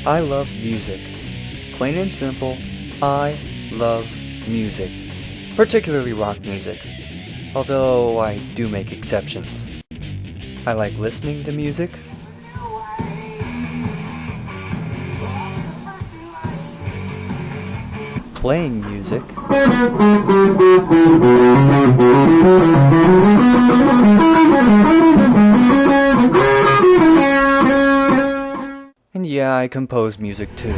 I love music. Plain and simple, I love music. Particularly rock music. Although I do make exceptions. I like listening to music. Playing music. And yeah, I compose music too.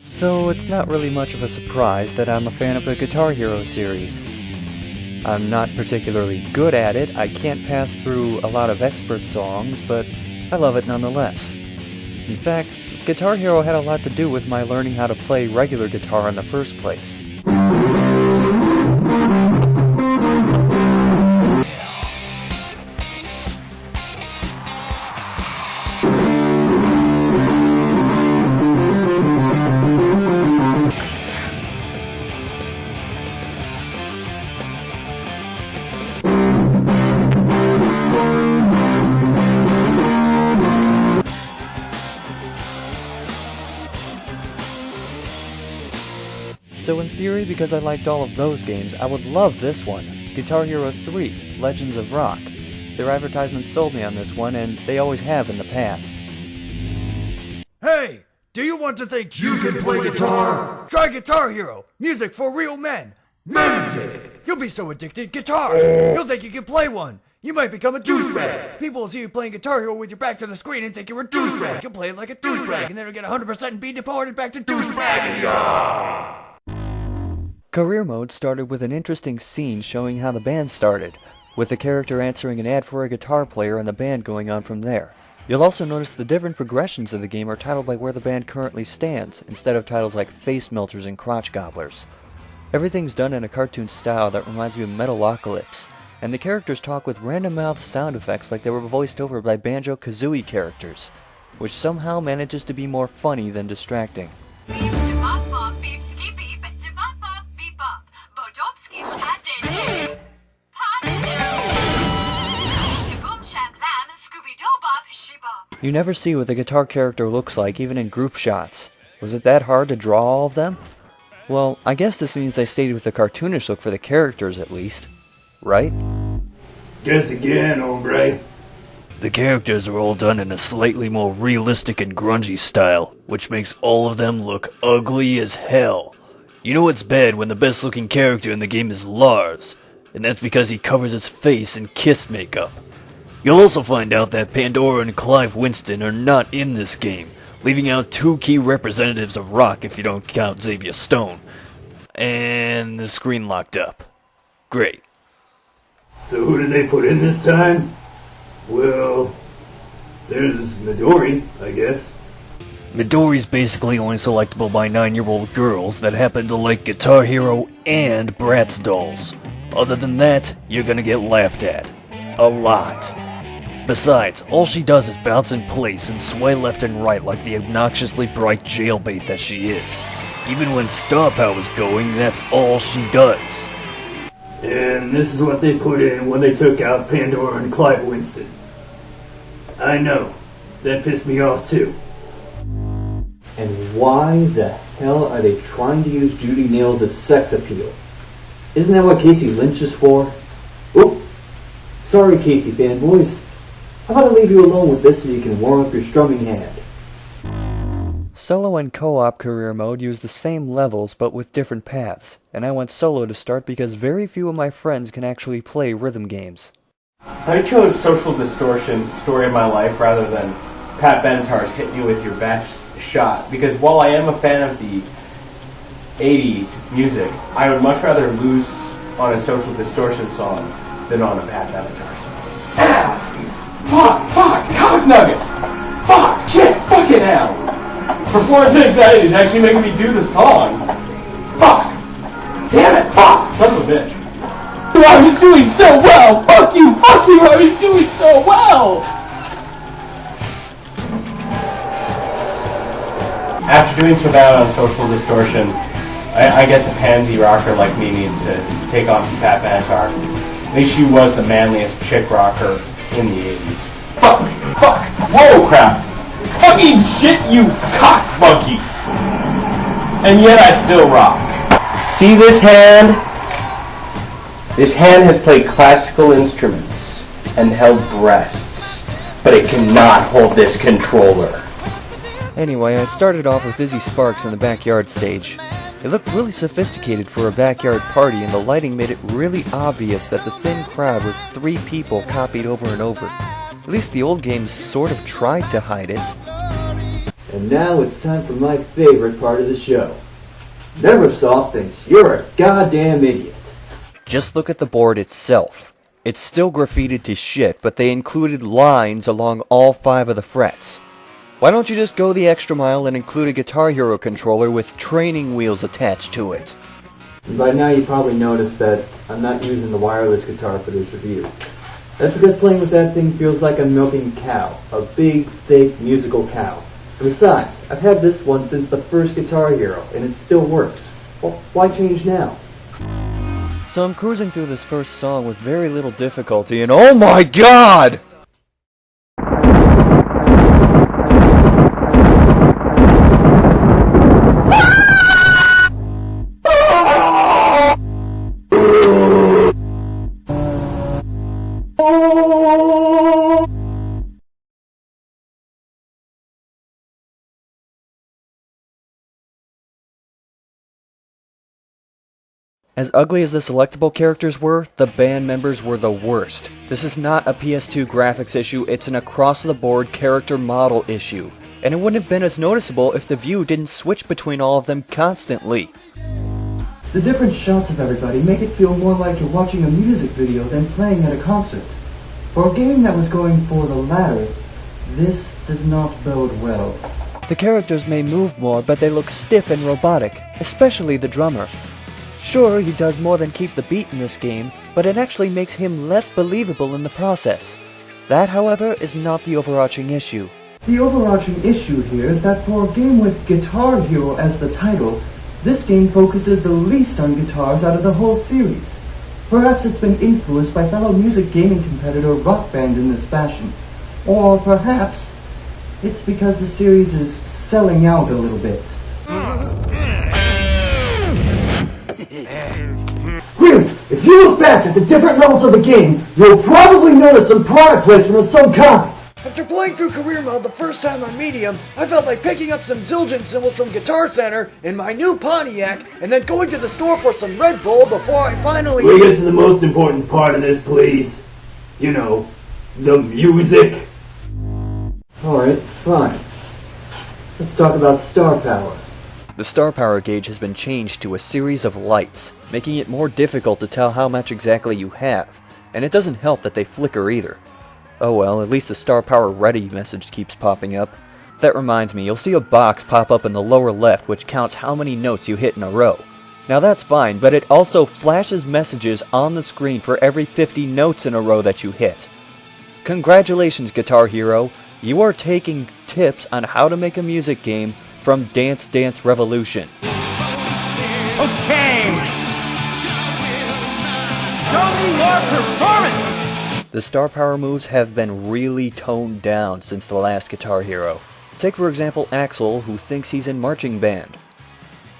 So it's not really much of a surprise that I'm a fan of the Guitar Hero series. I'm not particularly good at it, I can't pass through a lot of expert songs, but I love it nonetheless. In fact, Guitar Hero had a lot to do with my learning how to play regular guitar in the first place. So in theory, because I liked all of those games, I would love this one, Guitar Hero 3, Legends of Rock. Their advertisements sold me on this one, and they always have in the past. Hey! Do you want to think you can play guitar? Try Guitar Hero! Music for real men! Music! You'll be so addicted, guitar! You'll think you can play one! You might become a douchebag! People will see you playing Guitar Hero with your back to the screen and think you're a douchebag! You'll play it like a douchebag, and then you'll get 100% and be deported back to douchebag! Career Mode started with an interesting scene showing how the band started, with the character answering an ad for a guitar player and the band going on from there. You'll also notice the different progressions of the game are titled by where the band currently stands, instead of titles like Face Melters and Crotch Gobblers. Everything's done in a cartoon style that reminds me of Metalocalypse, and the characters talk with random mouth sound effects like they were voiced over by Banjo-Kazooie characters, which somehow manages to be more funny than distracting. You never see what the guitar character looks like even in group shots. Was it that hard to draw all of them? Well, I guess this means they stayed with the cartoonish look for the characters at least. Right? Guess again, hombre. The characters are all done in a slightly more realistic and grungy style, which makes all of them look ugly as hell. You know it's bad when the best looking character in the game is Lars, and that's because he covers his face in Kiss makeup. You'll also find out that Pandora and Clive Winston are not in this game, leaving out two key representatives of rock if you don't count Xavier Stone. And the screen locked up. Great. So who did they put in this time? Well, there's Midori, I guess. Midori's basically only selectable by 9-year-old girls that happen to like Guitar Hero and Bratz dolls. Other than that, you're gonna get laughed at. A lot. Besides, all she does is bounce in place and sway left and right like the obnoxiously bright jailbait that she is. Even when Star Power's going, that's all she does. And this is what they put in when they took out Pandora and Clive Winston. I know. That pissed me off too. And why the hell are they trying to use Judy Nails as sex appeal? Isn't that what Casey Lynch is for? Oop! Sorry, Casey fanboys. How about I leave you alone with this so you can warm up your strumming hand? Solo and co-op career mode use the same levels but with different paths, and I went solo to start because very few of my friends can actually play rhythm games. I chose Social Distortion's Story of My Life rather than Pat Benatar's Hit You With Your Best Shot, because while I am a fan of the 80s music, I would much rather lose on a Social Distortion song than on a Pat Benatar song. Ass! Fuck! Cock nuggets! Fuck! Shit! Fucking hell! Performance anxiety is actually making me do the song. Fuck! Damn it! Fuck! Son of a bitch. I was doing so well! Fuck you! I was doing so well! After doing so bad on Social Distortion, I guess a pansy rocker like me needs to take on some Pat Benatar. At least she was the manliest chick rocker in the 80s. Fuck, whoa crap. Fucking shit, you cock monkey. And yet I still rock. See this hand? This hand has played classical instruments and held breasts, but it cannot hold this controller. Anyway, I started off with Izzy Sparks in the backyard stage. It looked really sophisticated for a backyard party, and the lighting made it really obvious that the thin crowd was 3 people copied over and over. At least the old games sort of tried to hide it. And now it's time for my favorite part of the show. Neversoft thinks you're a goddamn idiot. Just look at the board itself. It's still graffitied to shit, but they included lines along all 5 of the frets. Why don't you just go the extra mile and include a Guitar Hero controller with training wheels attached to it? And by now you probably noticed that I'm not using the wireless guitar for this review. That's because playing with that thing feels like I'm milking a cow. A big, thick, musical cow. And besides, I've had this one since the first Guitar Hero, and it still works. Well, why change now? So I'm cruising through this first song with very little difficulty, and oh my god! As ugly as the selectable characters were, the band members were the worst. This is not a PS2 graphics issue, it's an across-the-board character model issue. And it wouldn't have been as noticeable if the view didn't switch between all of them constantly. The different shots of everybody make it feel more like you're watching a music video than playing at a concert. For a game that was going for the latter, this does not bode well. The characters may move more, but they look stiff and robotic, especially the drummer. Sure, he does more than keep the beat in this game, but it actually makes him less believable in the process. That, however, is not the overarching issue. The overarching issue here is that for a game with Guitar Hero as the title, this game focuses the least on guitars out of the whole series. Perhaps it's been influenced by fellow music gaming competitor Rock Band in this fashion. Or perhaps it's because the series is selling out a little bit. Really, if you look back at the different levels of the game, you'll probably notice some product placement of some kind. After playing through career mode the first time on medium, I felt like picking up some Zildjian cymbals from Guitar Center in my new Pontiac, and then going to the store for some Red Bull before I finally... We get to the most important part of this, please. You know, the music. Alright, fine. Let's talk about star power. The star power gauge has been changed to a series of lights, making it more difficult to tell how much exactly you have, and it doesn't help that they flicker either. Oh well, at least the star power ready message keeps popping up. That reminds me, you'll see a box pop up in the lower left which counts how many notes you hit in a row. Now that's fine, but it also flashes messages on the screen for every 50 notes in a row that you hit. Congratulations, Guitar Hero, you are taking tips on how to make a music game from Dance Dance Revolution. Okay! Show me your performance! The star power moves have been really toned down since the last Guitar Hero. Take for example Axel, who thinks he's in marching band.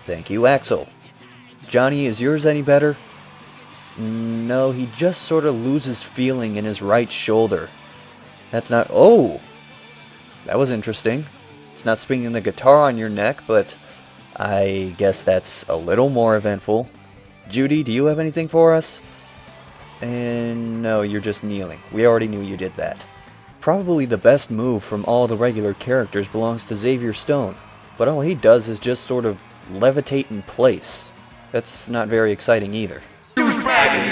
Thank you, Axel. Johnny, is yours any better? No, he just sort of loses feeling in his right shoulder. That's not... Oh! That was interesting. It's not swinging the guitar on your neck, but I guess that's a little more eventful. Judy, do you have anything for us? And no, you're just kneeling. We already knew you did that. Probably the best move from all the regular characters belongs to Xavier Stone, but all he does is just sort of levitate in place. That's not very exciting either. Douchebag!